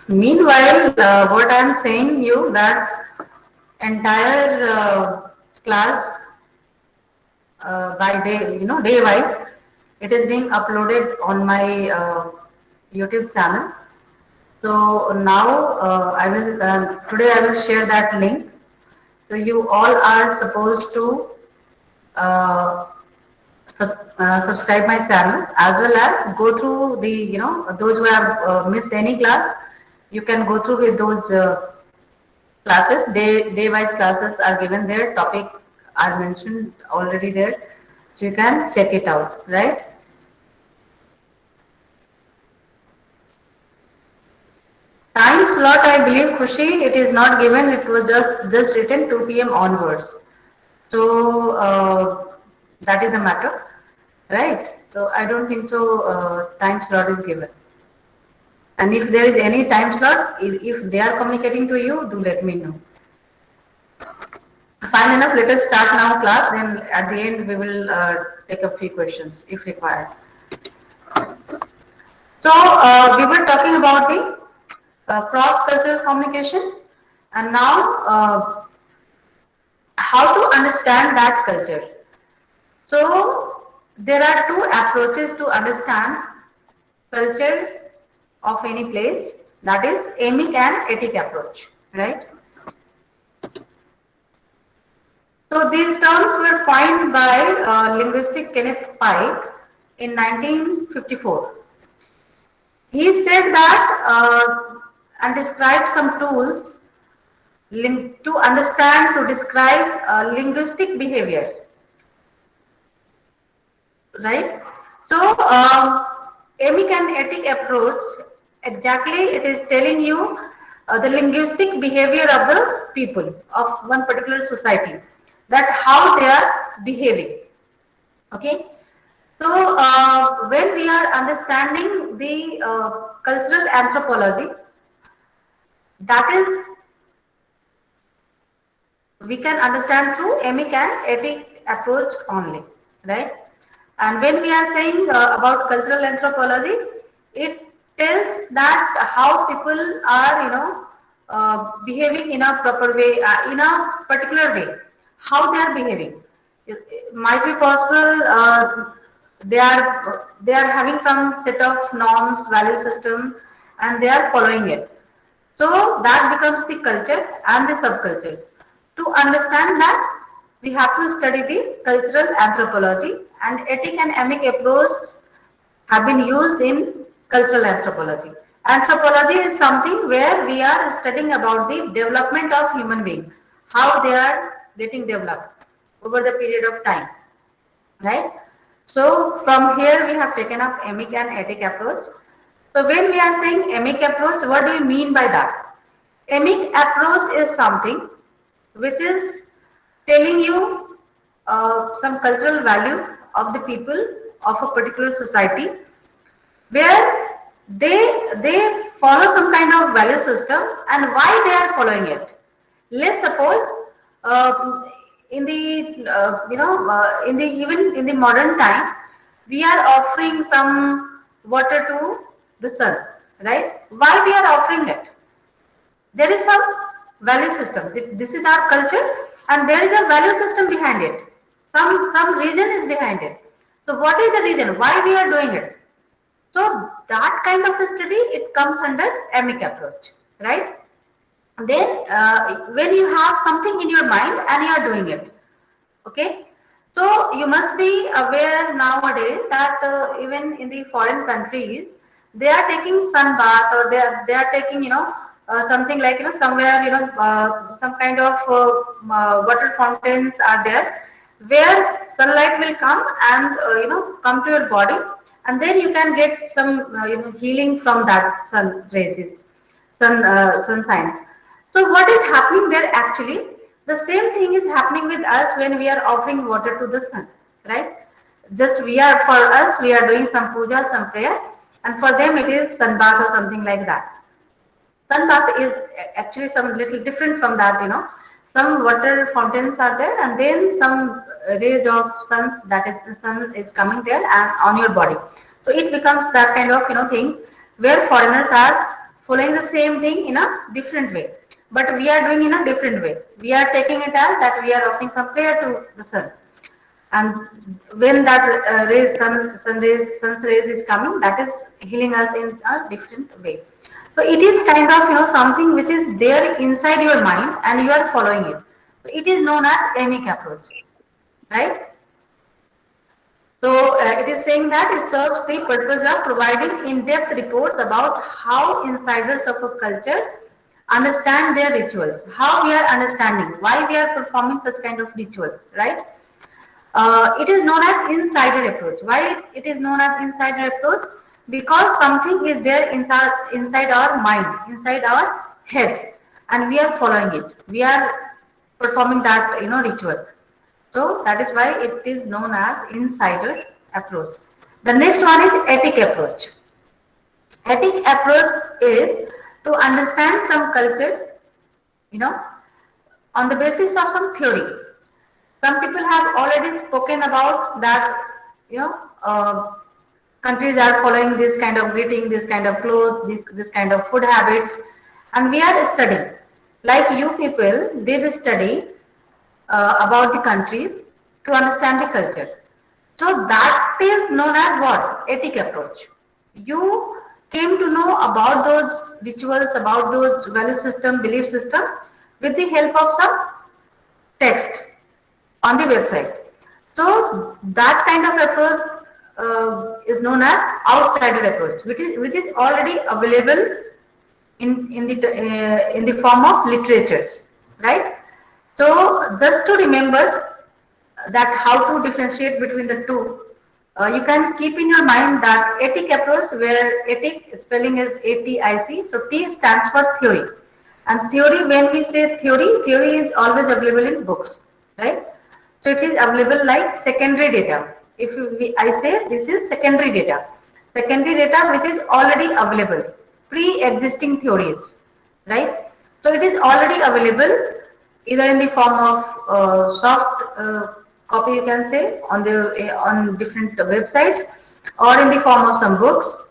Meanwhile, what I am saying you that entire class by day, day wise, it is being uploaded on my YouTube channel. So now I will today I will share that link. So you all are supposed to uh, subscribe my channel as well as go through the those who have missed any class. You can go through with those classes. Day wise classes are given there. Topic are mentioned already there. So you can check it out, right? Time slot, I believe, Khushi, it is not given. It was just written 2 p.m. onwards. So that is the matter, right? So I don't think so. Time slot is given. And if there is any time slot, if they are communicating to you, do let me know. Fine enough. Let us start now class. Then at the end we will take a few questions if required. So we were talking about the cross-cultural communication, and now how to understand that culture. So there are two approaches to understand culture of any place. That is emic and etic approach, right? So these terms were coined by linguistic Kenneth Pike in 1954. He said that and described some tools to understand, to describe linguistic behavior, right? So, emic and etic approach, exactly it is telling you the linguistic behavior of the people of one particular society, that how they are behaving, okay? So, when we are understanding the cultural anthropology, that is we can understand through emic and etic approach only, right? And when we are saying about cultural anthropology, it tells that how people are, behaving in a proper way, in a particular way, how they are behaving. It might be possible they are having some set of norms, value system, and they are following it. So that becomes the culture and the subcultures. To understand that, we have to study the cultural anthropology, and etic and emic approach have been used in cultural anthropology. Anthropology is something where we are studying about the development of human being, how they are getting developed over the period of time, right? So from here we have taken up emic and etic approach. So when we are saying emic approach, what do you mean by that? Emic approach is something which is telling you some cultural value of the people of a particular society, where they follow some kind of value system and why they are following it. Let's suppose in the in the even in the modern time we are offering some water to the sun, right? Why we are offering it? There is some value system. This is our culture, and there is a value system behind it. Some reason is behind it. So what is the reason why we are doing it? So that kind of a study, it comes under emic approach, right? Then when you have something in your mind and you are doing it, okay? So you must be aware nowadays that even in the foreign countries, they are taking sun bath, or they are taking something like somewhere some kind of water fountains are there, where sunlight will come and come to your body, and then you can get some healing from that sun rays, sun signs. So what is happening there actually? The same thing is happening with us when we are offering water to the sun, right? Just for us, we are doing some puja, some prayer, and for them it is sun bath or something like that. Sun bath is actually some little different from that, Some water fountains are there, and then some rays of the sun is coming there and on your body. So it becomes that kind of thing where foreigners are following the same thing in a different way. But we are doing in a different way. We are taking it as that we are offering some prayer to the sun. And when that sun's rays is coming, that is healing us in a different way. So it is kind of something which is there inside your mind and you are following it. So it is known as emic approach, right? So it is saying that it serves the purpose of providing in-depth reports about how insiders of a culture understand their rituals, how we are understanding, why we are performing such kind of rituals, right? It is known as insider approach. Why it is known as insider approach? Because something is there inside our mind, inside our head, and we are following it. We are performing that ritual. So that is why it is known as insider approach. The next one is ethic approach. Ethic approach is to understand some culture, on the basis of some theory. Some people have already spoken about that, countries are following this kind of greeting, this kind of clothes, this kind of food habits, and we are studying. Like you people did study about the countries to understand the culture. So that is known as what? Ethic approach. You came to know about those rituals, about those value system, belief system with the help of some text on the website. So that kind of approach is known as outsider approach, which is already available in the form of literatures, right? So just to remember that how to differentiate between the two, you can keep in your mind that ethic approach, where ethic spelling is ATIC. So T stands for theory, and theory, when we say theory is always available in books, right? So it is available like secondary data. If I say this is secondary data which is already available, pre-existing theories, right? So it is already available either in the form of soft copy, you can say, on different websites, or in the form of some books.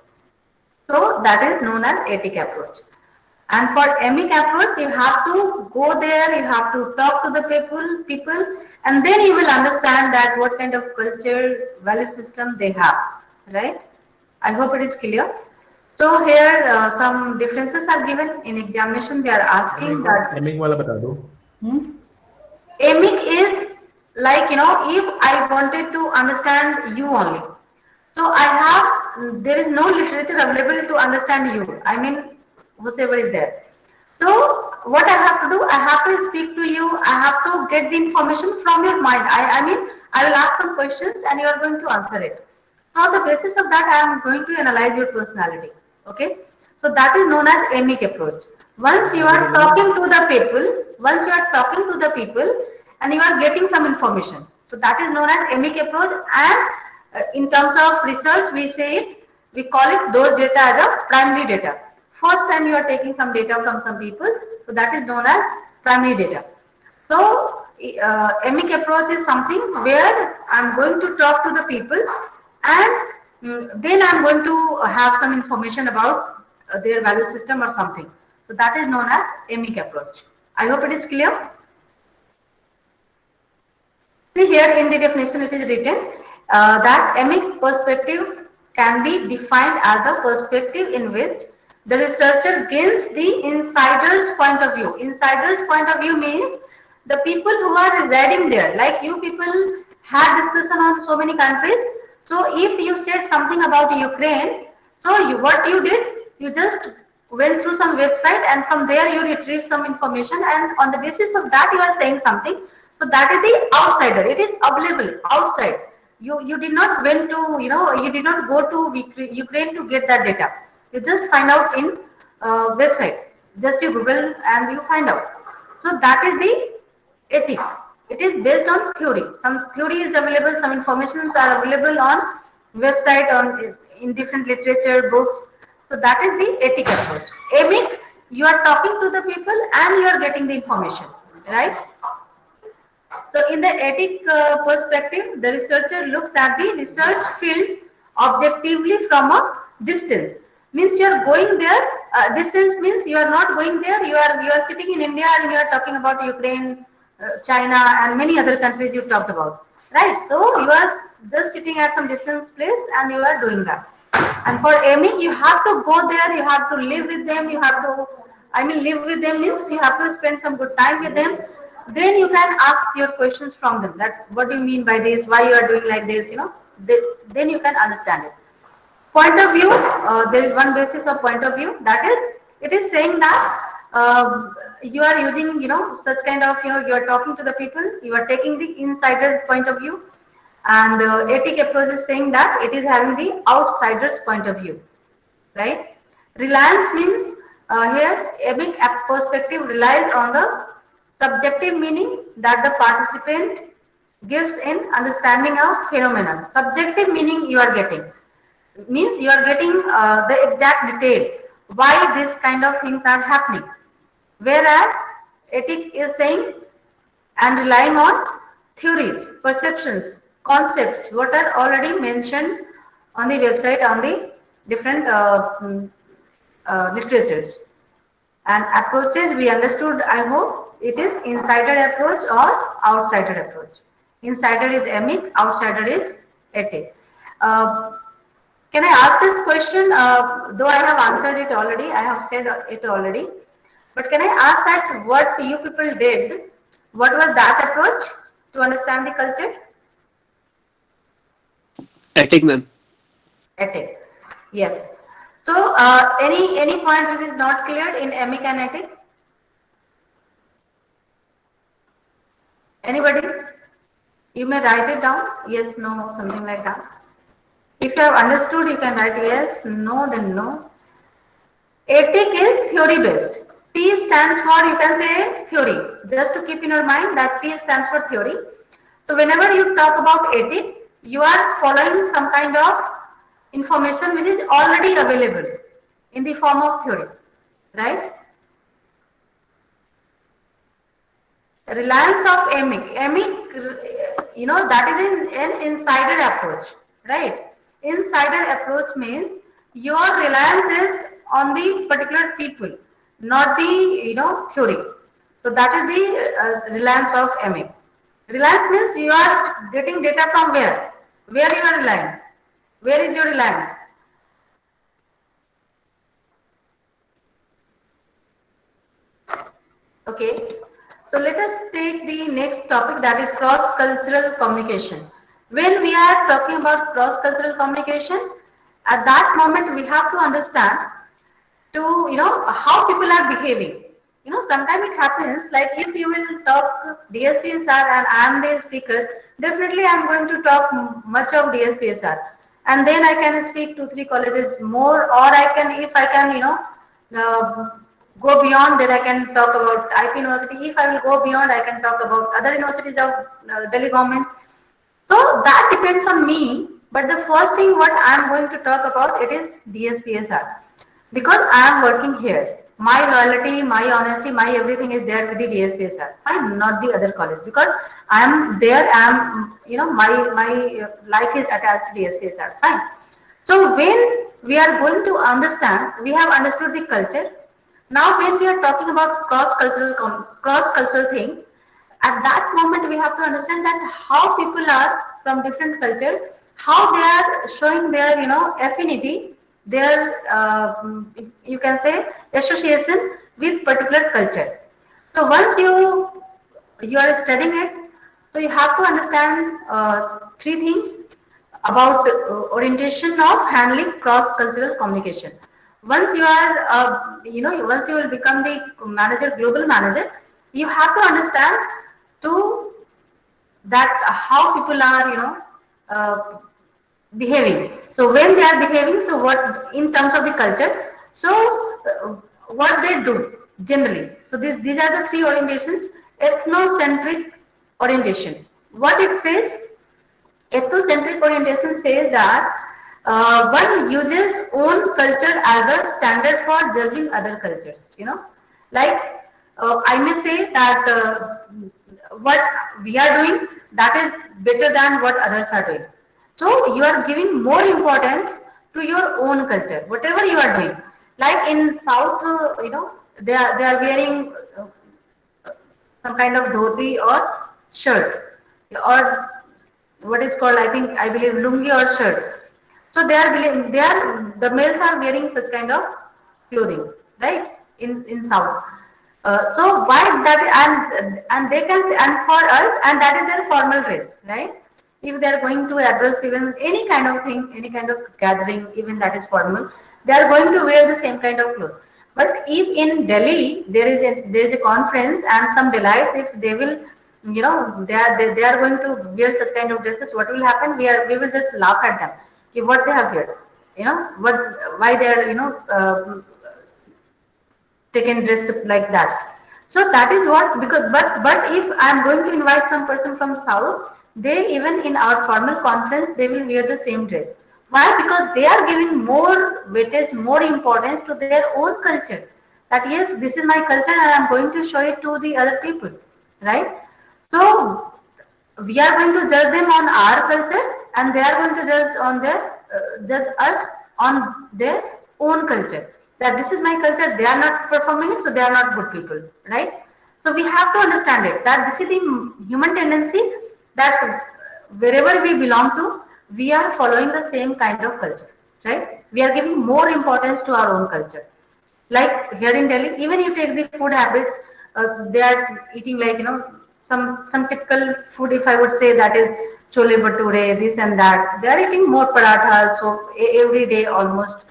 So that is known as ethic approach. And for emic approach, you have to go there, you have to talk to the people, and then you will understand that what kind of culture, value system they have, right? I hope it is clear. So here some differences are given in examination. They are asking that emic वाला बता दो. emic is like, if I wanted to understand you only. So there is no literature available to understand you. I mean, whosoever is there. So what I have to do, I have to speak to you, I have to get the information from your mind. I mean, I will ask some questions and you are going to answer it. On the basis of that, I am going to analyze your personality. Okay. So that is known as emic approach. Once you are talking to the people, and you are getting some information. So that is known as emic approach, and in terms of research, we call it those data as a primary data. First time you are taking some data from some people, so that is known as primary data. So emic approach is something where I am going to talk to the people, and then I am going to have some information about their value system or something. So that is known as emic approach. I hope it is clear. See here in the definition it is written that emic perspective can be defined as a perspective in which the researcher gains the insider's point of view. Insider's point of view means the people who are residing there, like you people had discussion on so many countries. So if you said something about Ukraine, so what you did, you just went through some website and from there you retrieve some information, and on the basis of that you are saying something. So that is the outsider. It is available outside. You did not went to, you did not go to Ukraine to get that data. You just find out in website. Just you Google and you find out. So that is the ethic. It is based on theory. Some theory is available, some informations are available on website, in different literature, books. So that is the ethic approach. Emic, you are talking to the people and you are getting the information, right? So in the ethic perspective, the researcher looks at the research field objectively from a distance. means you are going there. Distance means you are not going there. You are sitting in India and you are talking about Ukraine, China, and many other countries you talked about, right? So you are just sitting at some distance place and you are doing that. And for aiming, you have to go there. You have to live with them. You have to, I mean, live with them means you have to spend some good time with them. Then you can ask your questions from them. That what do you mean by this? Why you are doing like this? Then you can understand it. Point of view, there is one basis of point of view, that is, it is saying that you are using, such kind of, you are talking to the people, you are taking the insider point of view, and ethic approach is saying that it is having the outsider's point of view, right? Reliance means here emic perspective relies on the subjective meaning that the participant gives in understanding a phenomenon. Subjective meaning you are getting means you are getting the exact detail why this kind of things are happening, whereas ethic is saying and relying on theories, perceptions, concepts what are already mentioned on the website, on the different literatures and approaches. We understood, I hope. It is insider approach or outsider approach. Insider is emic, outsider is ethic. uh, can I ask this question? Though I have answered it already, I have said it already. But can I ask that what you people did? What was that approach to understand the culture? Ethic, ma'am. Ethic. Yes. So any point which is not clear in emic and ethic? Anybody? You may write it down. Yes, no, something like that. If you have understood, you can write yes, no, then no. Ethic is theory based. T stands for, you can say, theory. Just to keep in your mind that T stands for theory. So whenever you talk about ethic, you are following some kind of information which is already available in the form of theory, right? Reliance of emic. Emic, that is an insider approach, right? Insider approach means your reliance is on the particular people, not the, theory. So that is the reliance of emic. Reliance means you are getting data from where? Where you are relying? Where is your reliance? Okay. So let us take the next topic, that is cross-cultural communication. When we are talking about cross-cultural communication, at that moment we have to understand to, how people are behaving. Sometimes it happens like if you will talk DSPSR and I am the speaker, definitely I am going to talk much of DSPSR. And then I can speak 2-3 colleges more, or I can, if I can, uh, go beyond, then I can talk about IP University. If I will go beyond, I can talk about other universities of Delhi government. So that depends on me. But the first thing what I am going to talk about, it is DSPSR, because I am working here. My loyalty, my honesty, my everything is there with the DSPSR. Fine, not the other college, because I am there. I am, my life is attached to DSPSR. Fine. So when we are going to understand, we have understood the culture. Now, when we are talking about cross-cultural things, at that moment we have to understand that how people are from different culture, how they are showing their, affinity, their, you can say, association with particular culture. So once you are studying it, so you have to understand three things about orientation of handling cross-cultural communication. Once you are, once you will become the manager, global manager, you have to understand to that how people are, uh, behaving. So when they are behaving, so what in terms of the culture, so what they do generally. So these are the three orientations. Ethnocentric orientation. What it says, ethnocentric orientation says that one uses own culture as a standard for judging other cultures. Like I may say that what we are doing, that is better than what others are doing. So you are giving more importance to your own culture, whatever you are doing. Like in South, they are wearing some kind of dhoti or shirt, or what is called, I believe, lungi or shirt. So the males are wearing such kind of clothing, right? In South. So why that, and they can, and for us, and that is their formal dress, right? If they are going to address even any kind of thing, any kind of gathering, even that is formal, they are going to wear the same kind of clothes. But if in Delhi there is a conference and some delights, if they will, they are going to wear such kind of dresses, what will happen? We will just laugh at them. Okay, what they have wear, what, why they are, taken dress like that. So that is what, because, but if I am going to invite some person from South, they, even in our formal conference, they will wear the same dress. Why? Because they are giving more weightage, more importance to their own culture. That yes, this is my culture and I am going to show it to the other people, right? So we are going to judge them on our culture, and they are going to judge us on their own culture. That this is my culture, they are not performing it, so they are not good people, right? So we have to understand it, that this is the human tendency, that wherever we belong to, we are following the same kind of culture, right? We are giving more importance to our own culture. Like here in Delhi, even you take the food habits, they are eating like, some typical food. If I would say, that is chole bhature, this and that. They are eating more parathas, so every day almost.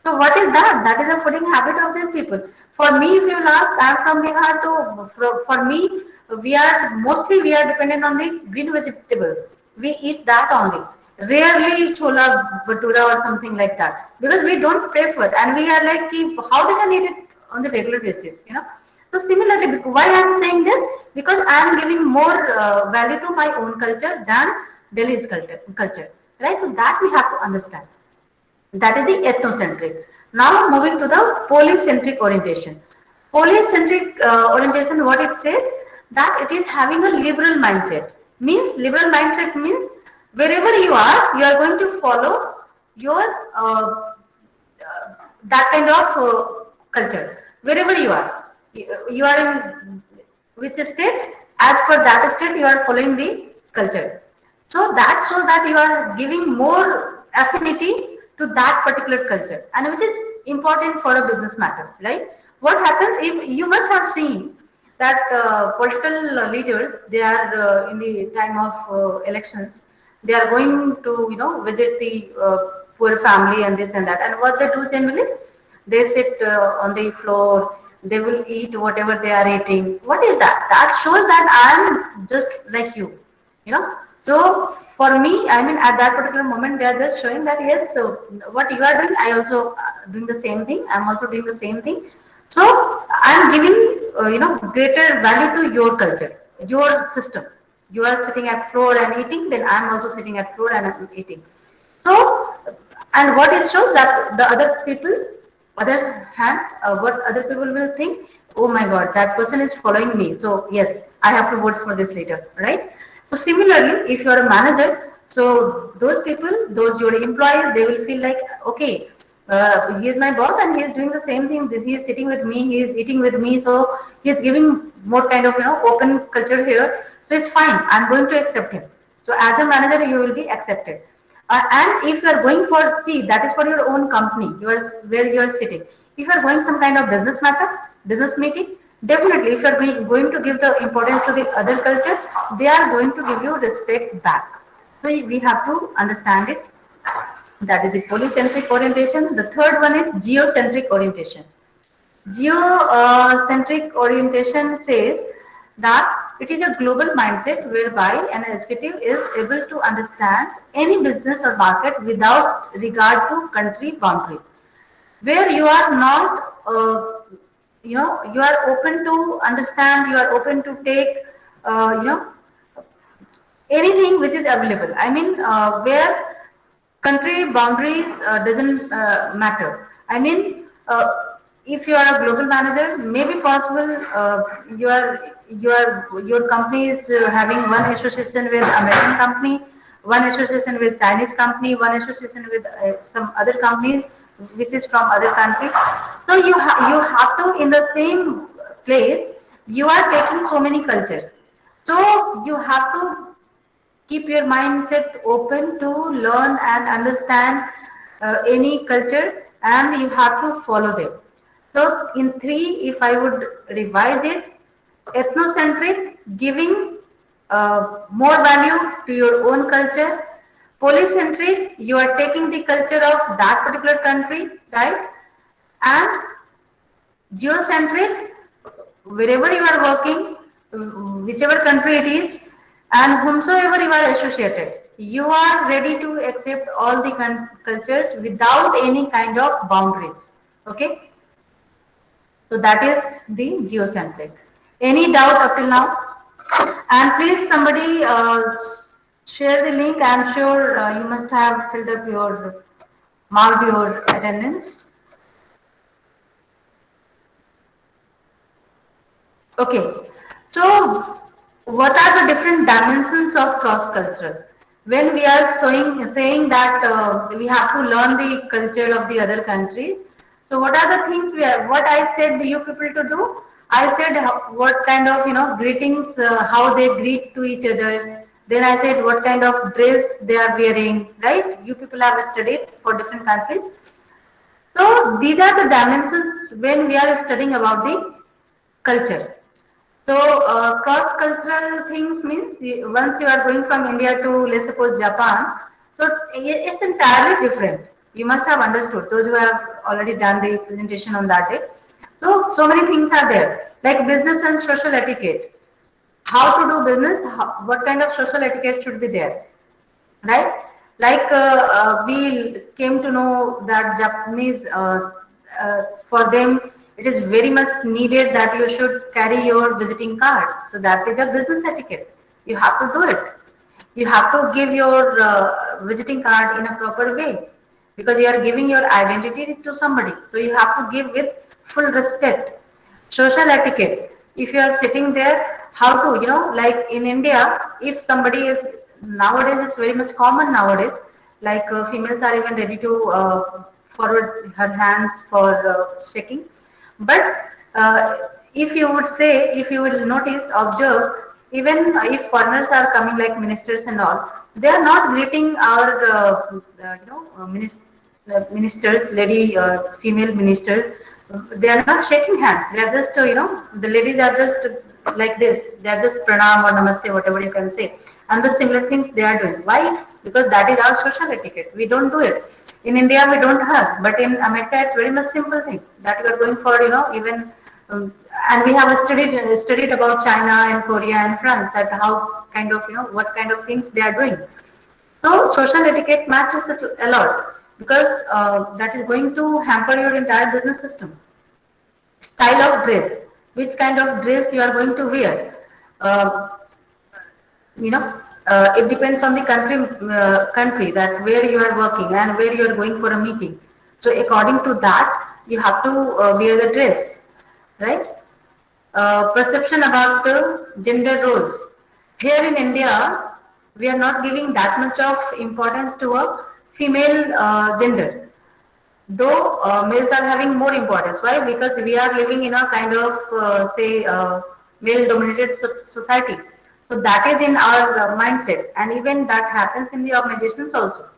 So what is that? That is a fooding habit of these people. For me, if you will ask, I am from Bihar, so for me, we are dependent on the green vegetables. We eat that only. Rarely chola bhatura or something like that, because we don't prefer, and we are like, how they can eat it on the regular basis, So similarly, why I am saying this? Because I am giving more value to my own culture than Delhi's culture, right? So that we have to understand. That is the ethnocentric. Now moving to the polycentric orientation. Polycentric orientation, what it says, that it is having a liberal mindset. Means wherever you are going to follow your that kind of culture. Wherever you are in which state, as per that state you are following the culture. So that shows that you are giving more affinity to that particular culture, and which is important for a business matter, right? What happens, if you must have seen that political leaders, they are in the time of elections, they are going to, visit the poor family and this and that, and what they do generally, they sit on the floor, they will eat whatever they are eating. What is that? That shows that I am just like you know. So for me, I mean, at that particular moment, they are just showing that yes, so what you are doing, I also doing the same thing. I'm also doing the same thing. So I'm giving, greater value to your culture, your system. You are sitting at floor and eating, then I'm also sitting at floor and I'm eating. So, and what it shows, that the other hand, what other people will think, oh my God, that person is following me. So yes, I have to vote for this later, right? So similarly, if you are a manager, so those people, those your employees, they will feel like, okay, he is my boss and he is doing the same thing. He is sitting with me, he is eating with me, so he is giving more kind of, open culture here. So it's fine. I'm going to accept him. So as a manager, you will be accepted. And if you are going for, see, that is for your own company, where you are sitting. If you are going some kind of business matter, business meeting, definitely if you are going to give the importance to the other culture, they are going to give you respect back. So we have to understand it. That is the polycentric orientation. The third one is geocentric orientation. Geocentric orientation says that it is a global mindset whereby an executive is able to understand any business or market without regard to country boundary, where you are not, you are open to understand, you are open to take, anything which is available. I mean, where country boundaries doesn't matter. I mean, if you are a global manager, maybe possible your company is having one association with American company, one association with Chinese company, one association with some other companies which is from other countries. So you have to, in the same place, you are taking so many cultures. So you have to keep your mindset open to learn and understand any culture, and you have to follow them. So in three, if I would revise it: ethnocentric, giving more value to your own culture; polycentric, you are taking the culture of that particular country, right? And geocentric, wherever you are working, whichever country it is, and whomsoever you are associated, you are ready to accept all the cultures without any kind of boundaries. Okay, so that is the geocentric. Any doubt up till now? And please, somebody share the link. I'm sure you must have filled up your marked your attendance. Okay, so what are the different dimensions of cross-cultural? When we are saying that we have to learn the culture of the other countries, so what are the things what I said you people to do? I said what kind of greetings, how they greet to each other. Then I said what kind of dress they are wearing, right? You people have studied for different countries. So these are the dimensions when we are studying about the culture. So cross-cultural things means once you are going from India to, let's suppose, Japan, so it's entirely different. You must have understood, those who have already done the presentation on that day. So many things are there, like business and social etiquette. How to do business, what kind of social etiquette should be there, right? Like we came to know that Japanese, for them, it is very much needed that you should carry your visiting card. So that is a business etiquette. You have to do it. You have to give your visiting card in a proper way because you are giving your identity to somebody. So you have to give with full respect. Social etiquette. If you are sitting there, how to, like in India, if somebody is, nowadays it's very much common nowadays, like females are even ready to forward her hands for shaking. But if you would say, if you will notice, observe, even if foreigners are coming like ministers and all, they are not greeting our, ministers, lady, female ministers. They are not shaking hands. They are just, the ladies are just like this. They are just pranam or namaste, whatever you can say. And the similar things they are doing. Why? Because that is our social etiquette. We don't do it. In India, we don't hug, but in America, it's very much simple thing that you are going for, even, and we have studied about China and Korea and France, that how kind of, what kind of things they are doing. So social etiquette matters a lot because that is going to hamper your entire business system. Style of dress, which kind of dress you are going to wear. Uh, it depends on the country that where you are working and where you are going for a meeting. So according to that, you have to wear the dress, right? Perception about gender roles. Here in India, we are not giving that much of importance to a female gender. Though males are having more importance. Why? Because we are living in a kind of, say, male-dominated society. So that is in our mindset, and even that happens in the organizations also,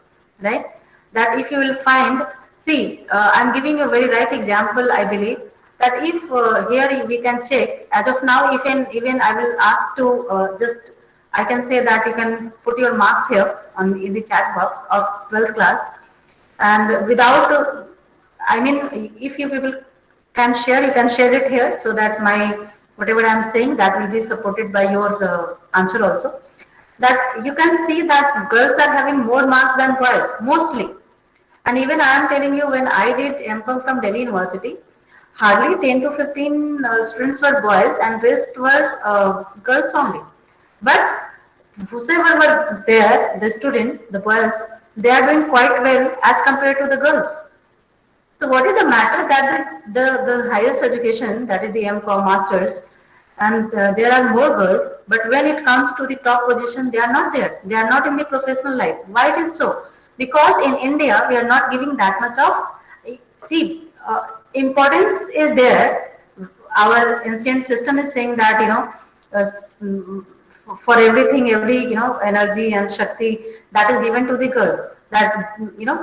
right? That if you will find, see, I'm giving a very right example. I believe that if here we can check as of now, even I will ask to just, I can say that you can put your marks here on in the chat box of 12th class, and without I mean, if you people can share, you can share it here so that my whatever I am saying, that will be supported by your answer also. That you can see that girls are having more marks than boys mostly. And even I am telling you, when I did MCOM from Delhi University, hardly 10 to 15 students were boys and rest were girls only. But whosoever were there, the students, the boys, they are doing quite well as compared to the girls. So what is the matter that the highest education, that is the MCOM masters, and there are more girls, but when it comes to the top position, they are not there. They are not in the professional life. Why it is so? Because in India, we are not giving that much of, see, importance is there. Our ancient system is saying that, for everything, every, energy and Shakti that is given to the girls, that,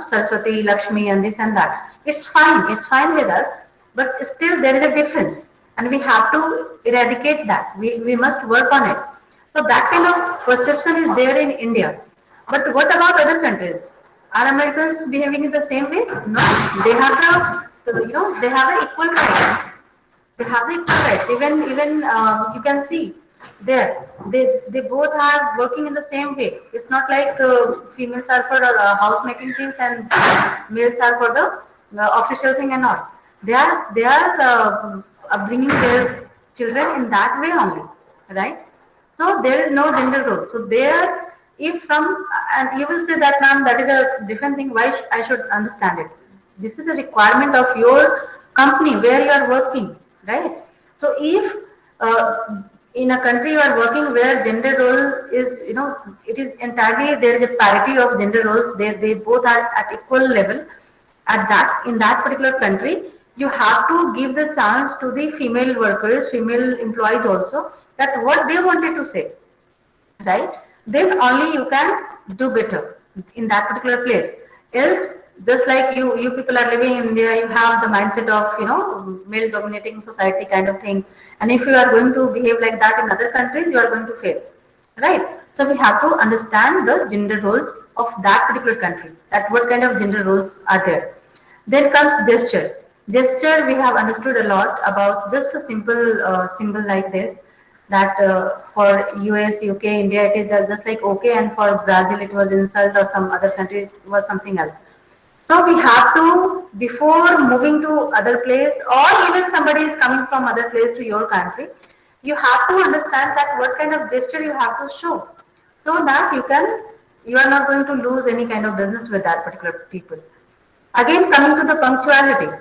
Saraswati, Lakshmi, and this and that. It's fine with us, but still there is a difference, and we have to eradicate that. We must work on it. So that kind of perception is there in India. But what about other countries? Are Americans behaving in the same way? No, they have they have the equal rights. They have the equal rights. Even you can see there they both are working in the same way. It's not like females are for house making things and males are for the official thing and all. They are bringing their children in that way only, right? So there is no gender role. So there, if some, and you will say that, ma'am, that is a different thing. Why I should understand it? This is a requirement of your company where you are working, right? So if in a country you are working where gender role is, it is entirely, there is a parity of gender roles. They both are at equal level. At that, in that particular country, you have to give the chance to the female workers, female employees also, that what they wanted to say, right? Then only you can do better in that particular place. Else, just like you people are living in India, you have the mindset of, male dominating society kind of thing. And if you are going to behave like that in other countries, you are going to fail, right? So we have to understand the gender roles of that particular country, that what kind of gender roles are there. Then comes gesture. Gesture, we have understood a lot about just a simple symbol like this, that for US, UK, India, it is just like okay, and for Brazil, it was insult, or some other country, it was something else. So we have to, before moving to other place, or even somebody is coming from other place to your country, you have to understand that what kind of gesture you have to show, so that you are not going to lose any kind of business with that particular people. Again, coming to the punctuality.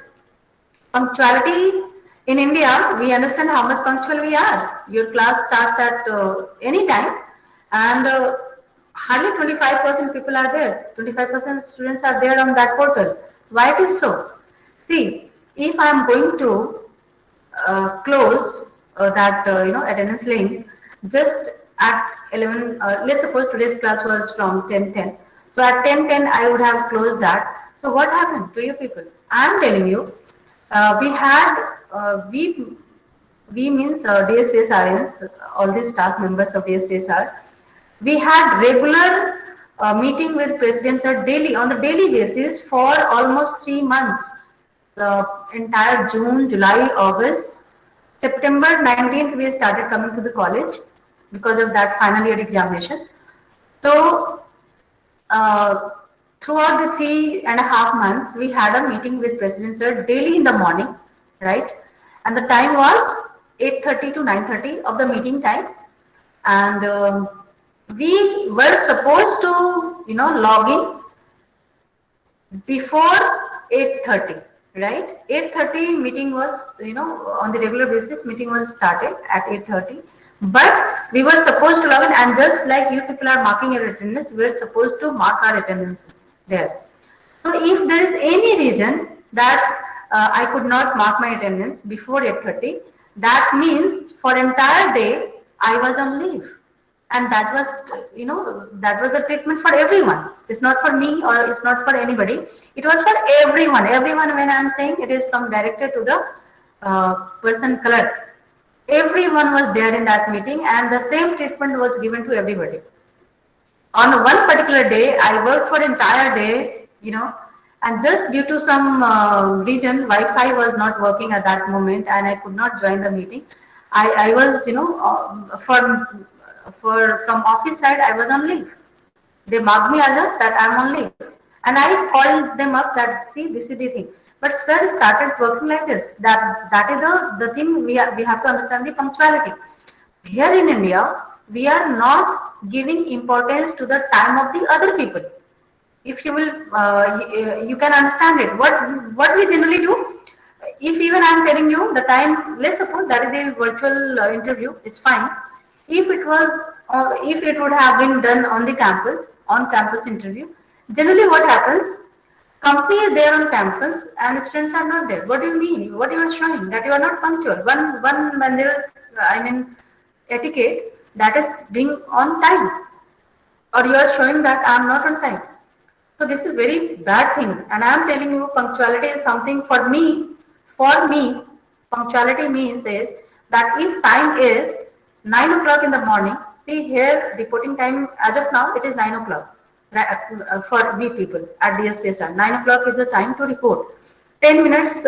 Punctuality in India, we understand how much punctual we are. Your class starts at any time, and hardly 25% people are there. 25% students are there on that portal. Why it is so? See, if I am going to close that attendance link just at 11, let's suppose today's class was from 10:10. So at 10:10 I would have closed that. So what happened to you people? I am telling you, we had we means DSSRs, all these staff members of DSSR. We had regular meeting with President Sir daily, on the daily basis, for almost 3 months. The entire June, July, August, September 19th, we started coming to the college because of that final year examination. So throughout the 3.5 months, we had a meeting with President Sir daily in the morning, right? And the time was 8:30 to 9:30 of the meeting time. And we were supposed to, log in before 8:30, right? 8:30 meeting was, on the regular basis, meeting was started at 8:30. But we were supposed to log in, and just like you people are marking your attendance, we were supposed to mark our attendance there. So if there is any reason that I could not mark my attendance before 8:30, that means for entire day I was on leave. And that was, that was the treatment for everyone. It's not for me or it's not for anybody. It was for everyone. Everyone, when I'm saying, it is from director to the person clerk. Everyone was there in that meeting, and the same treatment was given to everybody. On one particular day, I worked for entire day, and just due to some reason, Wi-Fi was not working at that moment, and I could not join the meeting. I was, from office side, I was on leave. They marked me as that I'm on leave, and I called them up that, see, this is the thing. But sir started working like this. That is the thing we have to understand, the punctuality. Here in India, we are not giving importance to the time of the other people. If you will, you can understand it. What we generally do, if even I am telling you the time, let's suppose that is a virtual interview, it's fine. If it was, if it would have been done on campus interview, generally what happens? Company is there on campus and students are not there. What do you mean? What you are showing? That you are not punctual. One when there is, I mean, etiquette that is being on time, or you are showing that I am not on time. So this is very bad thing, and I am telling you, punctuality is something for me. For me, punctuality means is that if time is 9 o'clock in the morning. See here, reporting time as of now it is 9 o'clock. For we people at DSPSR, 9 o'clock is the time to report. 10 minutes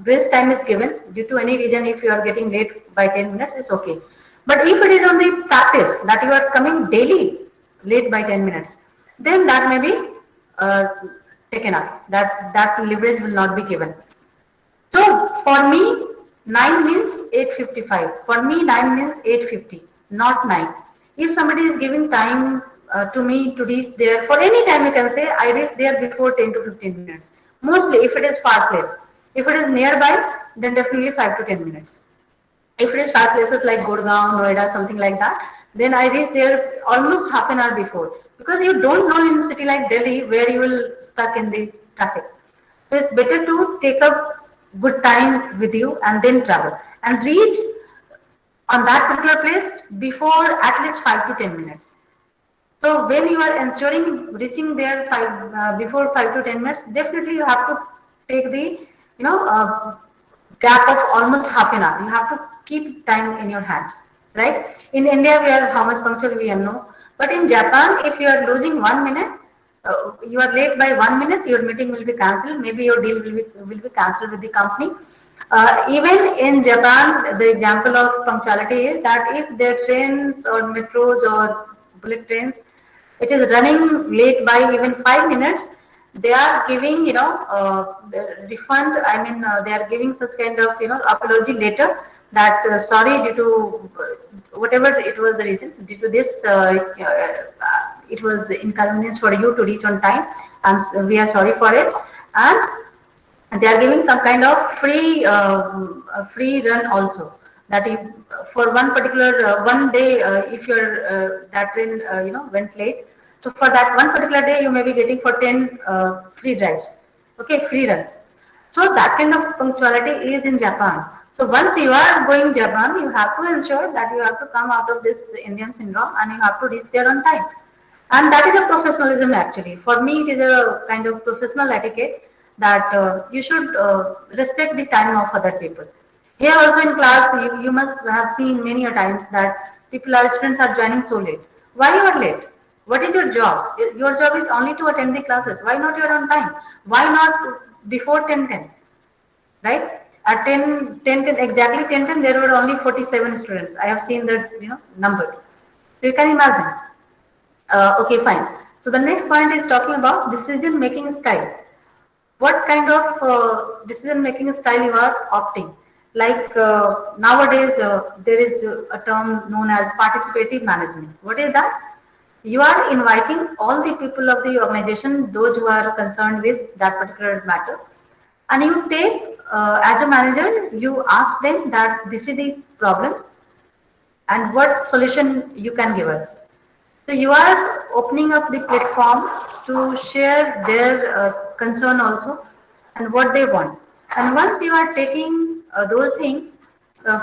grace time is given due to any reason. If you are getting late by 10 minutes, it's okay. But if it is on the practice that you are coming daily late by 10 minutes, then that may be uh, taken up. That leverage will not be given. So for me, 9 means 8:55. For me, 9 means 8:50, not 9. If somebody is giving time to me to reach there, for any time you can say, I reach there before 10 to 15 minutes. Mostly if it is far place. If it is nearby, then definitely 5 to 10 minutes. If it is far places like Gurgaon, Noida, something like that, then I reach there almost half an hour before. Because you don't know in a city like Delhi where you will stuck in the traffic. So it's better to take up good time with you and then travel and reach on that particular place before at least 5 to 10 minutes. So when you are ensuring reaching there before 5 to 10 minutes, definitely you have to take the gap of almost half an hour. You have to keep time in your hands, right? In India, we are how much punctual we know, but in Japan, if you are losing 1 minute, you are late by 1 minute, your meeting will be cancelled. Maybe your deal will be cancelled with the company. Even in Japan, the example of punctuality is that if their trains or metros or bullet trains, it is running late by even 5 minutes, they are giving, the refund. I mean, they are giving such kind of, apology later that sorry, due to whatever it was the reason, due to this, it was inconvenience for you to reach on time, and we are sorry for it. And they are giving some kind of free run also. That if for one particular one day, if your that train went late, so for that one particular day you may be getting for 10 free drives, okay, free runs. So that kind of punctuality is in Japan. So once you are going Japan, you have to ensure that you have to come out of this Indian syndrome and you have to reach there on time. And that is a professionalism actually. For me, it is a kind of professional etiquette that you should respect the time of other people. Here also in class, you must have seen many a times that students are joining so late. Why you are late? What is your job? Your job is only to attend the classes. Why not you are on time? Why not before 10:10? Right? At 10:10, exactly 10:10, there were only 47 students. I have seen that number. So you can imagine. Okay, fine. So the next point is talking about decision making style. What kind of decision making style you are opting? Like nowadays, there is a term known as participative management. What is that? You are inviting all the people of the organization, those who are concerned with that particular matter, and you take, as a manager, you ask them that this is the problem and what solution you can give us. So you are opening up the platform to share their concern also and what they want. And once you are taking those things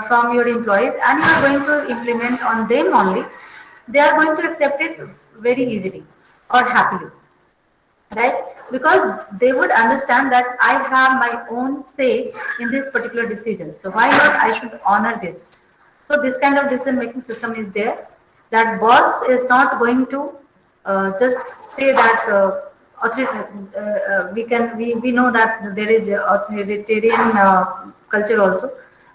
from your employees and you are going to implement on them only, they are going to accept it very easily or happily, right? Because they would understand that I have my own say in this particular decision. So why not I should honor this? So this kind of decision making system is there. That boss is not going to just say that we know that there is authoritarian culture also,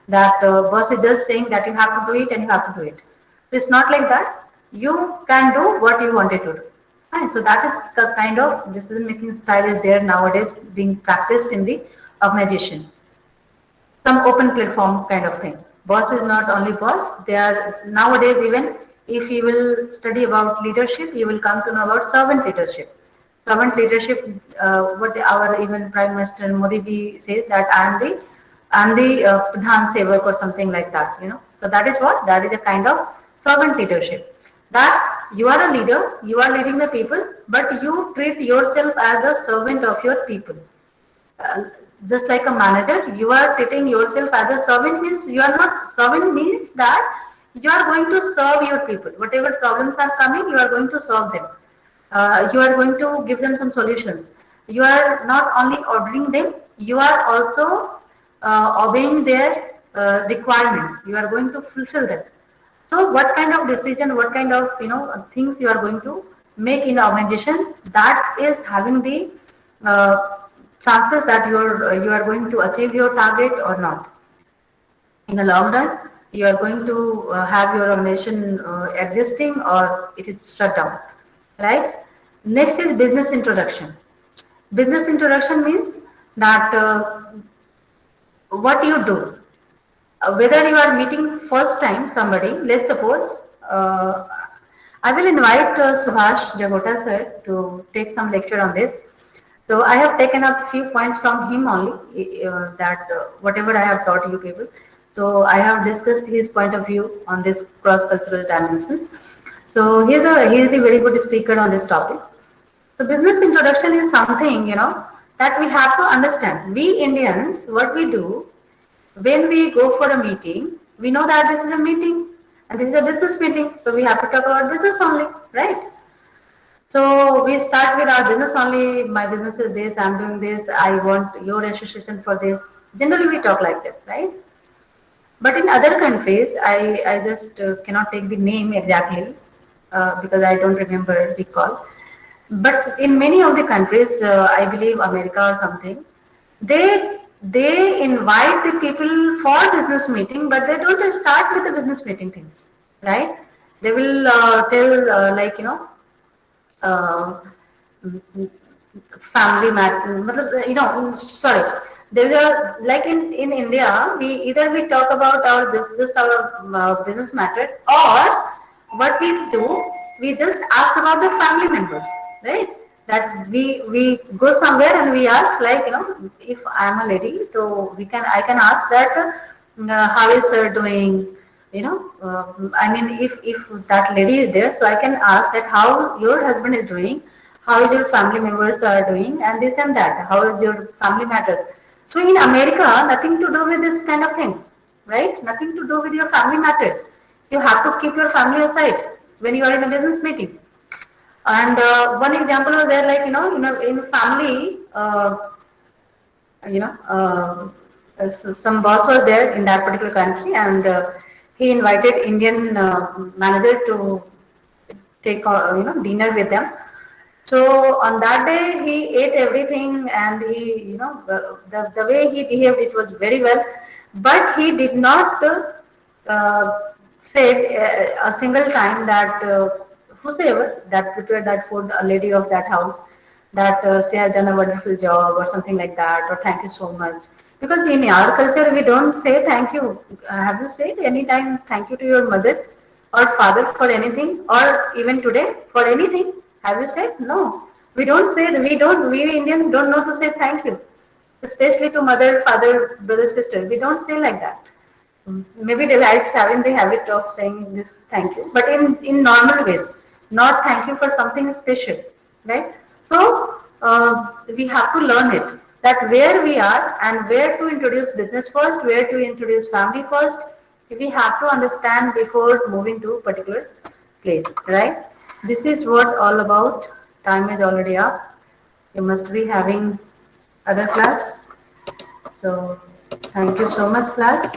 that boss is just saying that you have to do it and you have to do it. So it's not like that. You can do what you wanted to do. Fine. So that is the kind of decision making style is there nowadays being practiced in the organization. Some open platform kind of thing. Boss is not only boss. They are nowadays, even if you will study about leadership, you will come to know about servant leadership. Servant leadership, what our even Prime Minister Modi ji says that I am the and the Pradhan Sevak or something like that, you know. So that is what? That is a kind of servant leadership. That you are a leader, you are leading the people, but you treat yourself as a servant of your people. Uh, just like a manager, you are treating yourself as a servant means you are not, servant means that you are going to serve your people. Whatever problems are coming, you are going to solve them. You are going to give them some solutions. You are not only ordering them, you are also obeying their requirements. You are going to fulfill them. So what kind of decision, what kind of things you are going to make in the organization, that is having the uh, chances that you are going to achieve your target or not. In the long run, you are going to have your organization existing or it is shut down, right? Next is business introduction. Business introduction means that what you do, whether you are meeting first time somebody, let's suppose, uh, I will invite Subhash Jagota sir to take some lecture on this. So I have taken up few points from him only, that whatever I have taught you people. So I have discussed his point of view on this cross-cultural dimensions. So he is a very good speaker on this topic. So business introduction is something, that we have to understand. We Indians, what we do, when we go for a meeting, we know that this is a meeting and this is a business meeting. So we have to talk about business only, right? So we start with our business only. My business is this, I'm doing this, I want your association for this. Generally we talk like this, right? But in other countries, I just cannot take the name exactly because I don't remember the call. But in many of the countries, I believe America or something, they invite the people for business meeting, but they don't just start with the business meeting things, right? They will tell like uh, family matter, sorry. There's a, like in India, we talk about our just our business matter, or what we do, we just ask about the family members, right? That we go somewhere and we ask, like, if I'm a lady, so I can ask that how is sir doing, I mean, if that lady is there, so I can ask that how your husband is doing, how is your family members are doing, and this and that, how is your family matters. So in America, nothing to do with this kind of things, right? Nothing to do with your family matters. You have to keep your family aside when you are in a business meeting. And one example was there, like, in family, you know, some boss was there in that particular country, and he invited Indian manager to take dinner with them. So on that day, he ate everything, and he, the way he behaved, it was very well. But he did not say a single time that whosoever that prepared that food, a lady of that house, that she has done a wonderful job or something like that, or thank you so much. Because in our culture, we don't say thank you. Have you said any time thank you to your mother or father for anything, or even today for anything? Have you said? No. We don't say, we Indians don't know to say thank you, especially to mother, father, brother, sister. We don't say like that. Maybe delights having the habit of saying this thank you, but in normal ways, not thank you for something special, right? So we have to learn it, that where we are and where to introduce business first, where to introduce family first. We have to understand before moving to a particular place, right? This is what all about. Time is already up. You must be having other class. So thank you so much, class.